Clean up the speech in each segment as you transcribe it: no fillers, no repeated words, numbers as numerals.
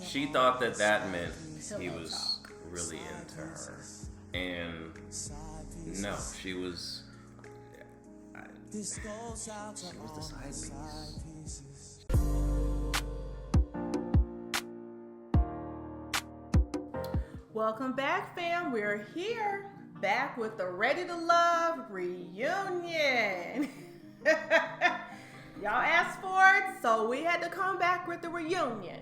She thought that meant he was really into her. And no, she was the side piece. Welcome back, fam. We're here, back with the Ready to Love reunion. Y'all asked for it, so we had to come back with the reunion.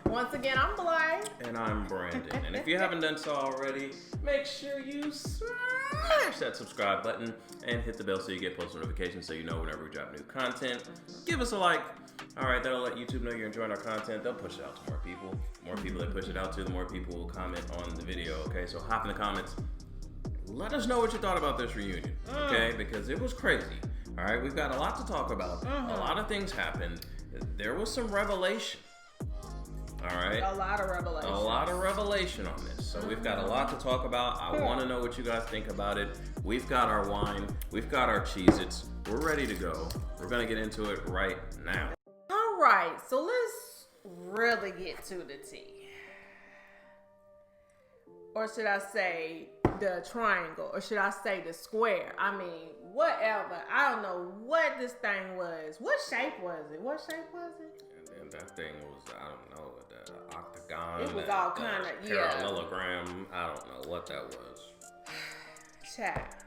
Once again, I'm Blythe. And I'm Brandon. And if you haven't done so already, make sure you smash that subscribe button and hit the bell so you get post notifications so you know whenever we drop new content. Give us a like. All right, that'll let YouTube know you're enjoying our content. They'll push it out to more people. The more people they push it out to, the more people will comment on the video, okay? So hop in the comments. Let us know what you thought about this reunion, okay? Because it was crazy. All right, we've got a lot to talk about. A lot of things happened. There was some revelation. All right. A lot of revelation. A lot of revelation on this. So we've got a lot to talk about. I want to know what you guys think about it. We've got our wine. We've got our Cheez-Its. We're ready to go. We're going to get into it right now. All right. So let's really get to the tea. Or should I say the triangle? Or should I say the square? I mean, whatever. I don't know what this thing was. What shape was it? What shape was it? And that thing was, I don't know, the octagon. It was all kind of, parallelogram. I don't know what that was. Chat.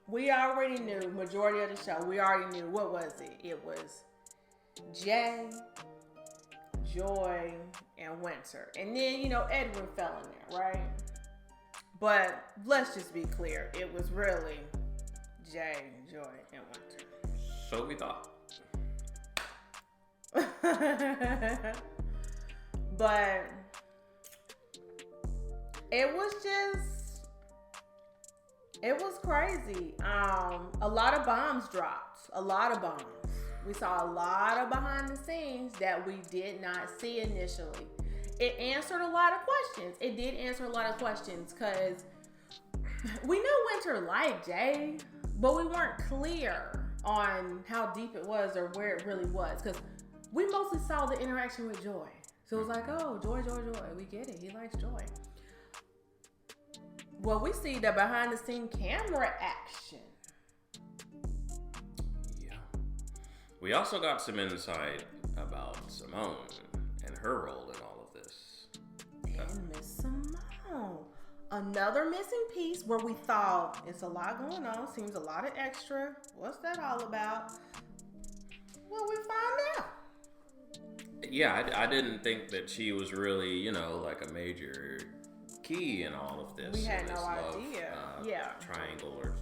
We already knew, majority of the show, we already knew, what was it? It was Jay, Joy, and Winter. And then, Edwin fell in there, right? But let's just be clear. It was really Jay, Joy, and Winter. So we thought. But it was crazy. A lot of bombs dropped. A lot of bombs. We saw a lot of behind the scenes that we did not see initially. It answered a lot of questions. It did answer a lot of questions because we knew Winter liked Jay, but we weren't clear on how deep it was or where it really was because we mostly saw the interaction with Joy. So it was like, oh, Joy. We get it. He likes Joy. Well, we see the behind the scene camera action. Yeah. We also got some insight about Simone and her role in all of this. And Miss Simone. Another missing piece where we thought it's a lot going on. Seems a lot of extra. What's that all about? Well, we found out. Yeah, I didn't think that she was really, like a major key in all of this. We had no love, idea. Triangle or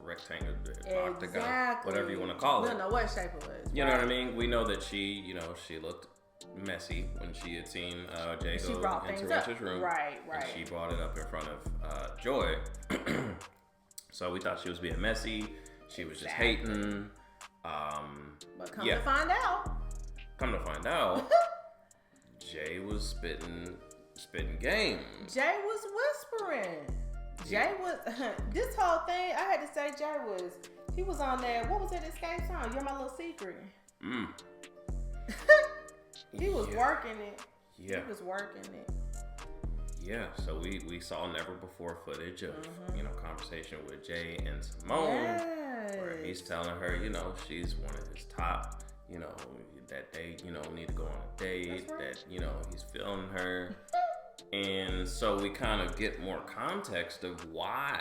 rectangle, octagon, Exactly. whatever you want to call it. We don't know what shape it was. You know what I mean? We know that she looked messy when she had seen Jay go into Rich's room. Right. And she brought it up in front of Joy. So we thought she was being messy. She was just hating. But come to find out, Jay was spitting game. Jay was whispering. Jay was this whole thing. I had to say, he was on that. What was that Escape song? You're My Little Secret. He was working it. Yeah, he was working it. Yeah, so we saw never before footage of conversation with Jay and Simone, where he's telling her she's one of his top. That they, need to go on a date, right. That, he's feeling her. And so we kind of get more context of why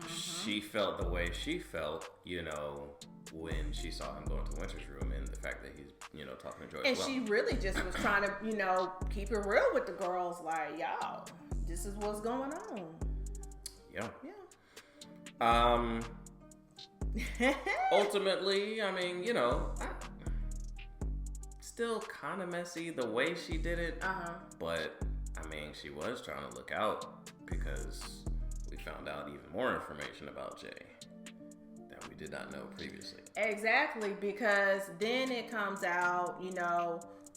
she felt the way she felt, when she saw him go into Winter's room and the fact that he's, talking to Joy. And she really just was trying to, keep it real with the girls. Like, y'all, this is what's going on. Yeah. Ultimately, I mean, still kind of messy the way she did it. But, I mean, she was trying to look out because we found out even more information about Jay that we did not know previously. Exactly, because then it comes out,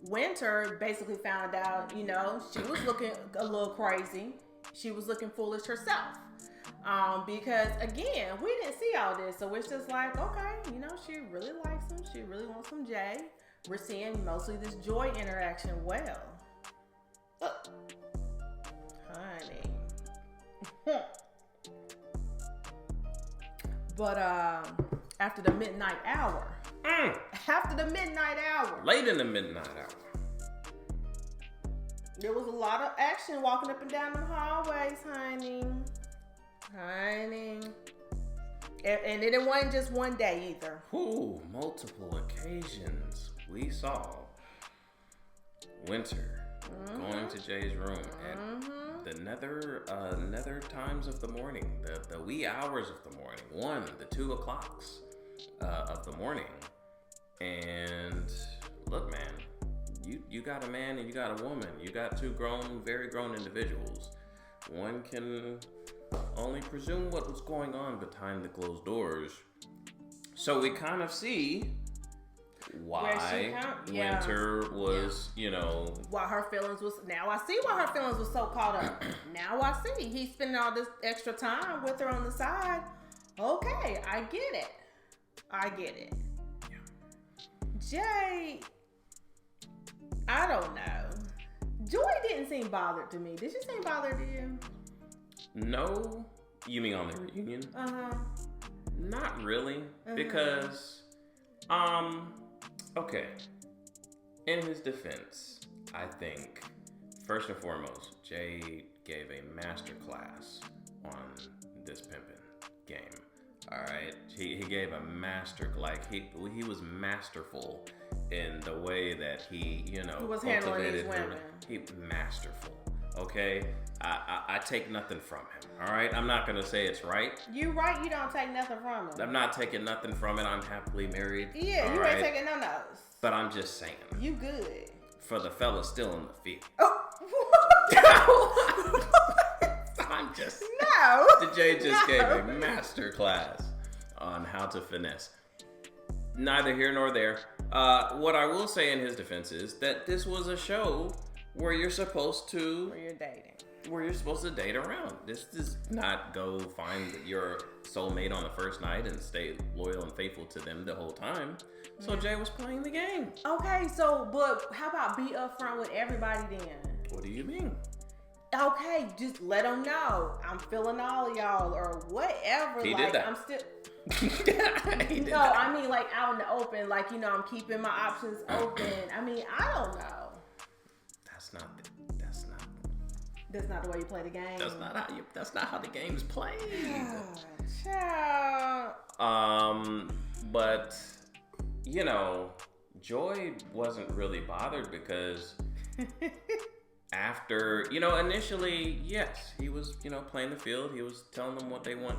Winter basically found out, she was looking a little crazy. She was looking foolish herself. Because again, we didn't see all this, so it's just like, okay, she really likes him. She really wants some Jay. we're seeing mostly this Joy interaction well. Honey. But after the midnight hour. After the midnight hour. Late in the midnight hour. There was a lot of action walking up and down the hallways, honey. And it wasn't just one day either. Ooh, multiple occasions we saw Winter going to Jay's room at the nether times of the morning, the wee hours of the morning, the 2 o'clocks of the morning. And look, man, you got a man and you got a woman. You got two very grown individuals. One can only presume what was going on behind the closed doors. So we kind of see why Winter was, why her feelings was. Now I see why her feelings was so caught up. Now I see. He's spending all this extra time with her on the side. Okay, I get it. Jay, I don't know. Joy didn't seem bothered to me. Did she seem bothered to you? No. You mean on the reunion? Not really. Because, okay. In his defense, I think, first and foremost, Jay gave a master class on this pimping game. All right, he gave a master, he was masterful in the way that he was handling these women. He masterful. Okay, I take nothing from him. All right, I'm not gonna say it's right. You right, you don't take nothing from him. I'm not taking nothing from it. I'm happily married. Yeah, you ain't taking none of those. But I'm just saying. You good. For the fellas still in the field. Oh. I'm just. No. The Jay just gave a master class on how to finesse. Neither here nor there. What I will say in his defense is that this was a show where you're supposed to. Where you're dating. Where you're supposed to date around. This does not go find your soulmate on the first night and stay loyal and faithful to them the whole time. So Jay was playing the game. Okay, but how about be upfront with everybody then? What do you mean? Okay, just let them know I'm feeling all y'all or whatever. He did that. I'm still. He did no, that. I mean out in the open. I'm keeping my options open. I mean, I don't know. That's not the way you play the game. That's not how the game is played. Child. But Joy wasn't really bothered because after, initially, yes, he was, playing the field. He was telling them what they want,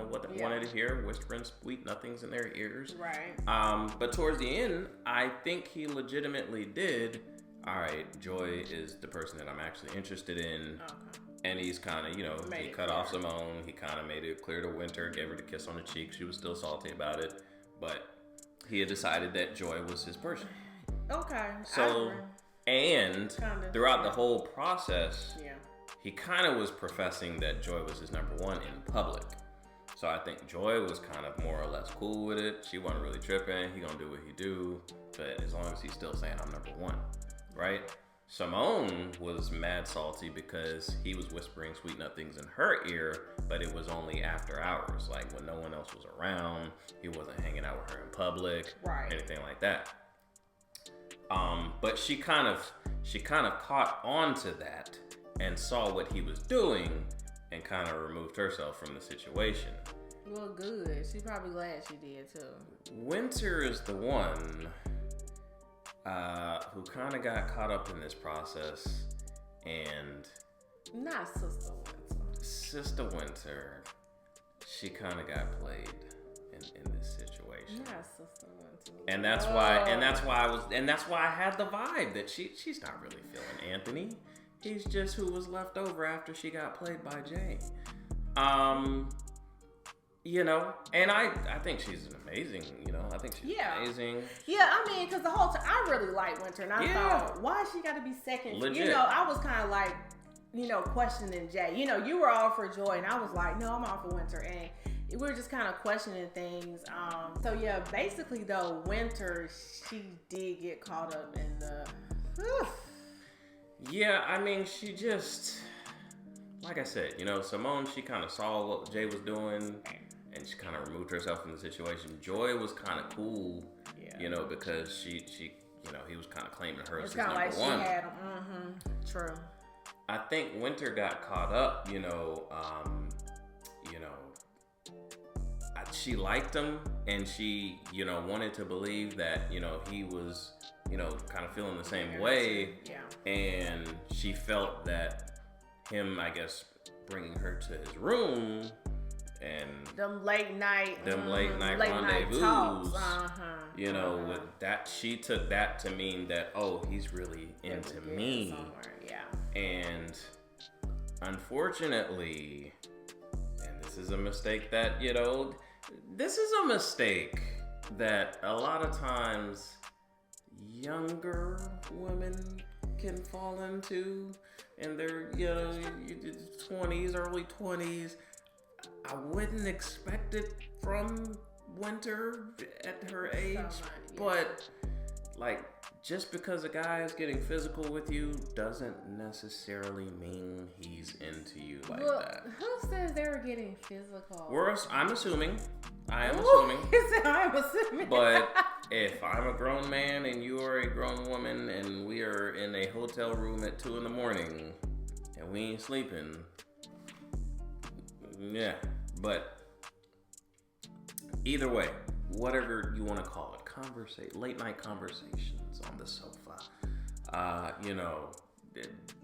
what they wanted to hear, whispering sweet nothings in their ears. Right. But towards the end, I think he legitimately did. All right, Joy is the person that I'm actually interested in. Okay. And he's kind of, he cut off Simone. He kind of made it clear to Winter, gave her the kiss on the cheek. She was still salty about it. But he had decided that Joy was his person. Okay. So, and throughout the whole process, he kind of was professing that Joy was his number one in public. So I think Joy was kind of more or less cool with it. She wasn't really tripping. He gonna do what he do. But as long as he's still saying I'm number one. Right? Simone was mad salty because he was whispering sweet nothings in her ear, but it was only after hours, like when no one else was around. He wasn't hanging out with her in public, right? Anything like that. But she kind of caught on to that and saw what he was doing and kind of removed herself from the situation. Well, good. She's probably glad she did too. Winter is the one who kind of got caught up in this process, and not Sister Winter. Sister Winter, she kind of got played in this situation. Not Sister Winter. And that's why I had the vibe that she's not really feeling Anthony. He's just who was left over after she got played by Jay. And I think she's an amazing, I think she's amazing. Yeah, I mean, because the whole time, I really like Winter, and I thought, why she got to be second? Legit. I was kind of like, questioning Jay. You were all for Joy, and I was like, no, I'm all for Winter. And we were just kind of questioning things. So yeah, basically though, Winter, she did get caught up in the. Yeah, I mean, she just, like I said, Simone, she kind of saw what Jay was doing, and she kind of removed herself from the situation. Joy was kind of cool, because she he was kind of claiming her as his number like one. She had him. Mm-hmm. True. I think Winter got caught up, she liked him, and she, wanted to believe that, he was, kind of feeling the same way. Yeah. And she felt that him, I guess, bringing her to his room and them late night rendezvous, talks. With that, she took that to mean that, oh, he's really into me. Yeah. And unfortunately, and this is a mistake that, a lot of times younger women can fall into in their, 20s, early 20s. I wouldn't expect it from Winter at her age, but like, just because a guy is getting physical with you doesn't necessarily mean he's into you like that. Who says they were getting physical? I'm assuming. I am assuming. But if I'm a grown man and you are a grown woman and we are in a hotel room at 2 a.m. and we ain't sleeping, yeah. But either way, whatever you want to call it, late night conversations on the sofa,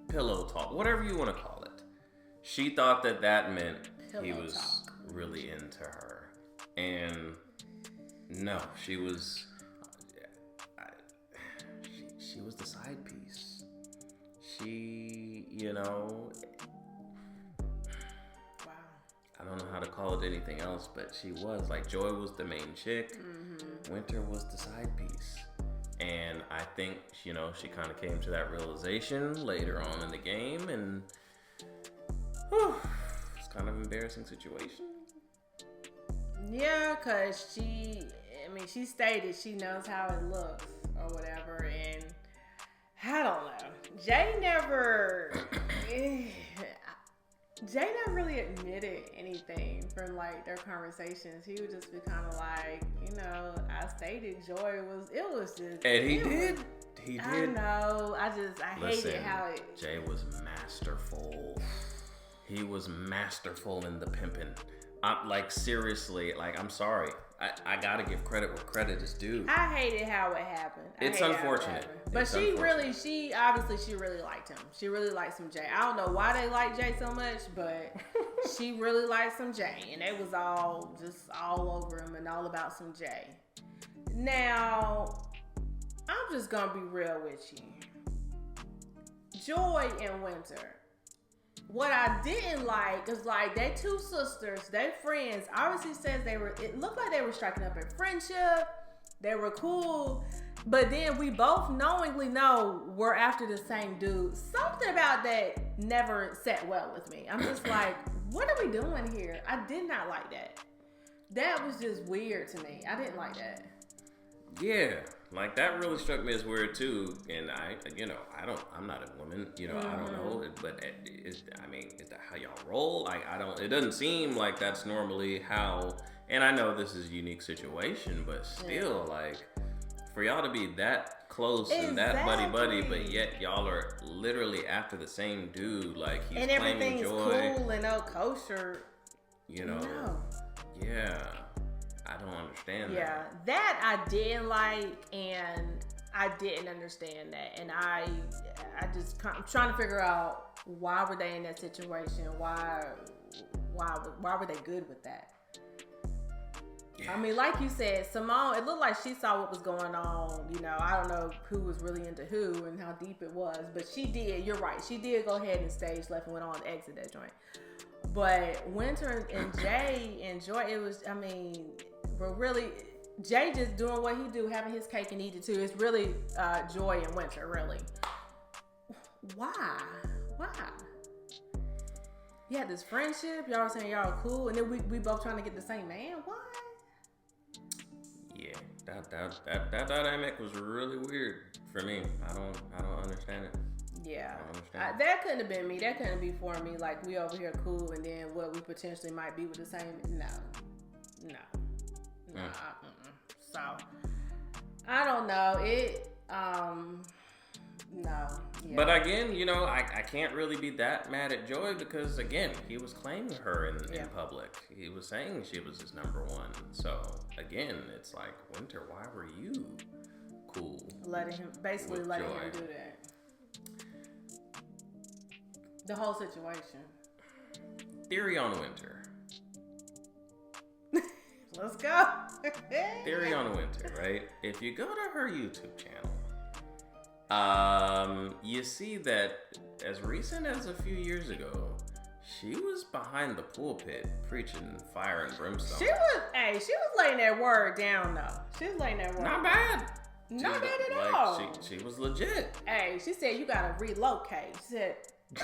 pillow talk, whatever you want to call it. She thought that meant he was really into her. And no, she was the side piece. She, I don't know how to call it anything else, but she was. Like, Joy was the main chick. Mm-hmm. Winter was the side piece. And I think, she kind of came to that realization later on in the game, and it's kind of an embarrassing situation. Yeah, because she stated she knows how it looks or whatever, and I don't know. Jay never really admitted anything from like their conversations. He would just be kind of like, I stated Joy was just. And he did. I know. I hated how it. Jay was masterful. He was masterful in the pimping. Like, seriously, like, I'm sorry. I gotta give credit where credit is due. I hated how it happened. It's unfortunate. But she obviously really liked him. She really liked some Jay. I don't know why they like Jay so much, but she really liked some Jay. And they was all over him and all about some Jay. Now, I'm just gonna be real with you. Joy and Winter. What I didn't like is like they two sisters, they friends, obviously says it looked like they were striking up in friendship. They were cool. But then we both knowingly know we're after the same dude. Something about that never sat well with me. I'm just like, what are we doing here? I did not like that. That was just weird to me. I didn't like that. Yeah, like that really struck me as weird too. And I'm not a woman, I don't know, but is that how y'all roll? Like, it doesn't seem like that's normally how, and I know this is a unique situation, but still, like, for y'all to be that close and that buddy, but yet y'all are literally after the same dude, like he's and claiming Joy. And everything's cool and kosher. No. Yeah. I don't understand that. Yeah, that I didn't like, and I didn't understand that, and I'm trying to figure out why were they in that situation? Why were they good with that? Yeah. I mean, like you said, Simone, it looked like she saw what was going on. I don't know who was really into who and how deep it was, but she did. You're right. She did go ahead and stage left and went on to exit that joint. But Winter and Jay and Joy, it was. But really, Jay just doing what he do, having his cake and eat it too. It's really Joy and Winter, really. Why? You had this friendship. Y'all were saying y'all were cool, and then we both trying to get the same man. What? Yeah, that dynamic was really weird for me. I don't understand it. Yeah, that couldn't have been me. That couldn't be for me. Like, we over here cool, and then what we potentially might be with the same. No. So I don't know it. No. Yeah. But again, I can't really be that mad at Joy because again, he was claiming her in public. He was saying she was his number one. So again, it's like, Winter, why were you cool? Letting him do that. The whole situation. Therian Winter. Let's go. Therian Winter, right? If you go to her YouTube channel, you see that as recent as a few years ago, she was behind the pulpit preaching fire and brimstone. She was laying that word down though. She was laying that word. Not bad. Not bad at all. She was legit. Hey, she said you gotta relocate. She said,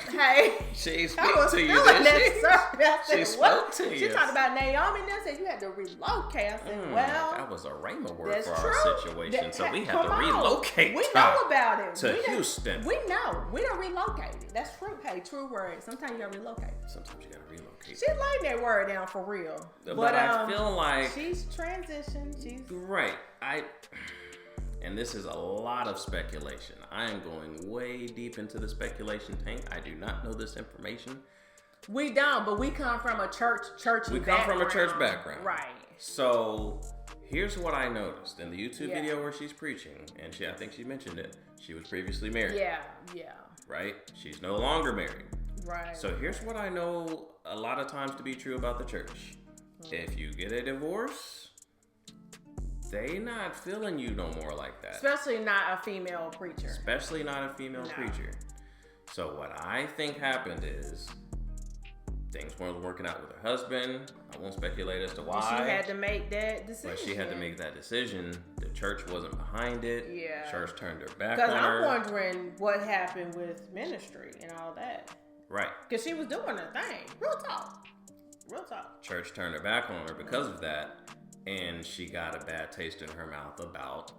hey, she spoke to you, didn't she? She spoke to you. She talked about Naomi and said you had to relocate. I said, well, that was a rhema word that's for true. our situation. So we had to relocate. We know about it. To Houston. We know. We don't relocate it. That's true. Hey, true word. Sometimes you gotta relocate. Sometimes you gotta relocate. She's laying that word down for real. But I feel like she's transitioned. She's right. And this is a lot of speculation. I am going way deep into the speculation tank. I do not know this information. We don't, but we come from a church We come from a church background. Right. So here's what I noticed in the YouTube video where she's preaching, and I think she mentioned it. She was previously married. Yeah. Right? She's no longer married. Right. So here's what I know a lot of times to be true about the church. If you get a divorce, they not feeling you no more like that. Especially not a female preacher. Especially not a female preacher. So what I think happened is things weren't working out with her husband. I won't speculate as to why. She had to make that decision. But she had to make that decision. The church wasn't behind it. Yeah. Church turned her back on her. Because I'm wondering what happened with ministry and all that. Right. Because she was doing her thing. Real talk. Church turned her back on her because of that. And she got a bad taste in her mouth about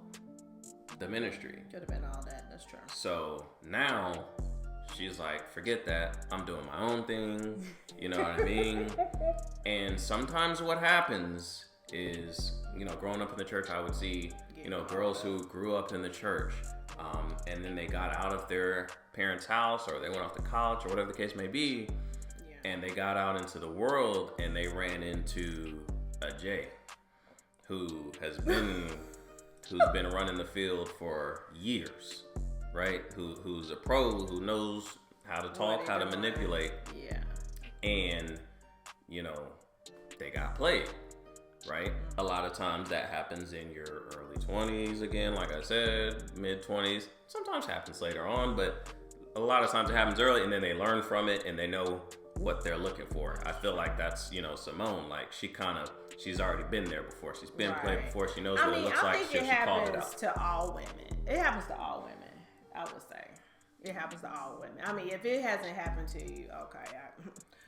the ministry. Could have been all that. That's true. So now she's like, forget that. I'm doing my own thing. You know what I mean? And sometimes what happens is, growing up in the church, I would see, girls who grew up in the church, and then they got out of their parents' house or they went off to college or whatever the case may be, and they got out into the world and they ran into a Jay who's been running the field for years, right? Who's a pro, who knows how to talk, how to manipulate. Yeah. And, they got played, right? A lot of times that happens in your early 20s, again, like I said, mid 20s. Sometimes happens later on, but a lot of times it happens early and then they learn from it and they know what they're looking for. I feel like that's, Simone, like she's already been there before. She's been played before. She knows what it looks like. She called it out. I think it happens to all women. It happens to all women, I would say. It happens to all women. I mean, if it hasn't happened to you, okay.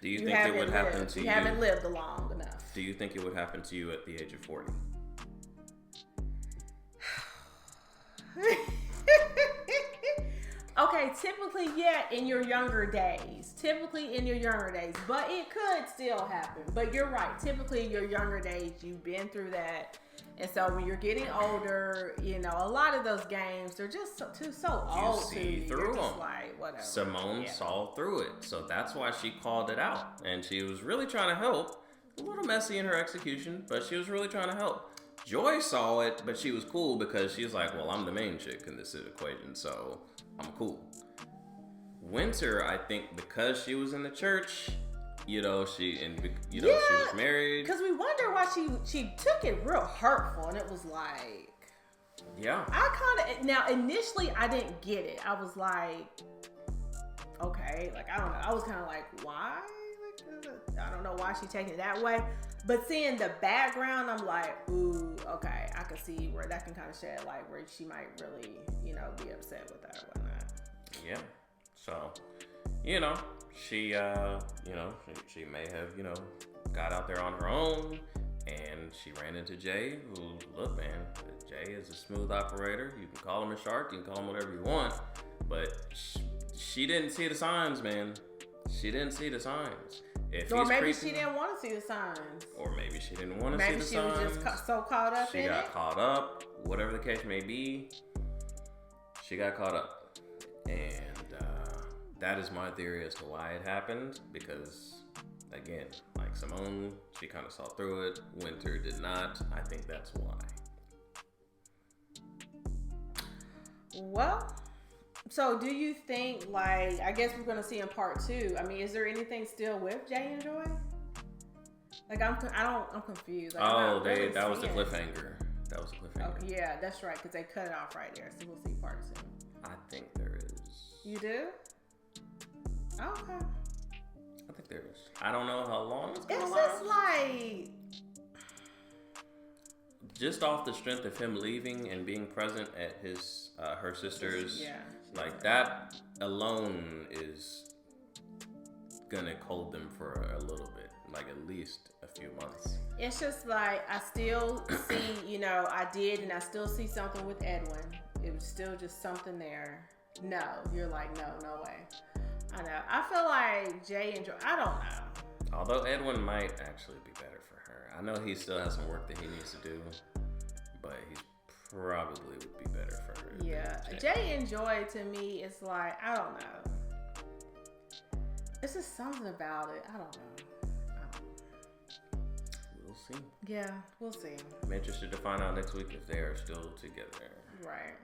Do you think it would happen to you? You haven't lived long enough. Do you think it would happen to you at the age of 40? Okay, typically, in your younger days. But it could still happen. But you're right. Typically, in your younger days, you've been through that. And so when you're getting older, a lot of those games, they're just so old to you. You see through them. Like, whatever. Simone saw through it. So that's why she called it out. And she was really trying to help. A little messy in her execution, but she was really trying to help. Joy saw it, but she was cool because she was like, well, I'm the main chick in this equation, so I'm cool. Winter, I think because she was in the church, she was married. Because we wonder why she took it real hurtful, and it was like, now initially I didn't get it. I was like, okay, like I don't know. I was kind of like, why? I don't know why she's taking it that way. But seeing the background, I'm like, ooh, okay, I can see where that can kind of shed light where she might really, be upset with that or whatnot. Yeah. So, she she may have, got out there on her own, and she ran into Jay, who, look, man, Jay is a smooth operator. You can call him a shark, you can call him whatever you want, but she didn't see the signs, man. She didn't see the signs. Or maybe she didn't want to see the signs. Or maybe she didn't want to see the signs. Maybe she was just so caught up in it. She got caught up, whatever the case may be. She got caught up. And that is my theory as to why it happened. Because, again, like Simone, she kind of saw through it. Winter did not. I think that's why. Well, so do you think, like, I guess we're going to see in part 2. I mean, is there anything still with Jay and Joy? Like, I'm confused. Like, that was the cliffhanger. That was the cliffhanger. Oh, yeah, that's right, because they cut it off right there. So we'll see part 2. I think there is. You do? Okay. I think there is. I don't know how long it's going to last. It's just like... Just off the strength of him leaving and being present at her sister's, like that alone is gonna hold them for a little bit, like at least a few months. It's just like I still see, I did, and I still see something with Edwin. It was still just something there. No, you're like, no way. I know. I feel like Jay and Joy. I don't know. Although Edwin might actually be better for her. I know he still has some work that he needs to do, but he probably would be better for her. Yeah. Jay and Joy, to me, it's like, I don't know. It's just something about it. I don't know. We'll see. Yeah, we'll see. I'm interested to find out next week if they are still together. Right.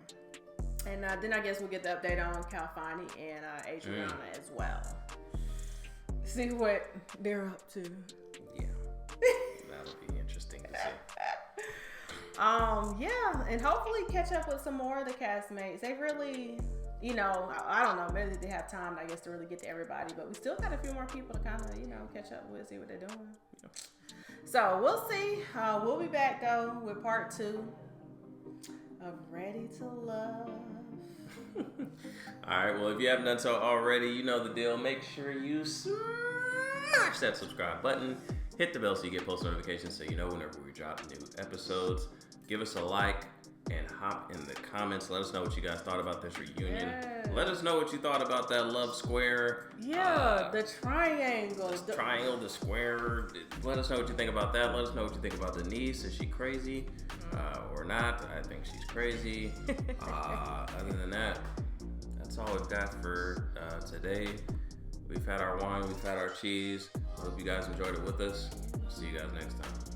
And then I guess we'll get the update on Calfani and Adriana as well. See what they're up to. Yeah. That'll be interesting to see. Yeah, and hopefully catch up with some more of the castmates. They really, I don't know, maybe they have time, I guess, to really get to everybody, but we still got a few more people to kind of, catch up with, see what they're doing. Yeah. So we'll see. We'll be back though with part 2 of Ready to Love. All right, well, if you haven't done so already, you know the deal. Make sure you smash that subscribe button. Hit the bell so you get post notifications so you know whenever we drop new episodes. Give us a like and hop in the comments. Let us know what you guys thought about this reunion. Yes. Let us know what you thought about that love square. Yeah, the triangle. The triangle, the square. Let us know what you think about that. Let us know what you think about Denise. Is she crazy or not? I think she's crazy. Other than that, that's all we've got for today. We've had our wine. We've had our cheese. Hope you guys enjoyed it with us. See you guys next time.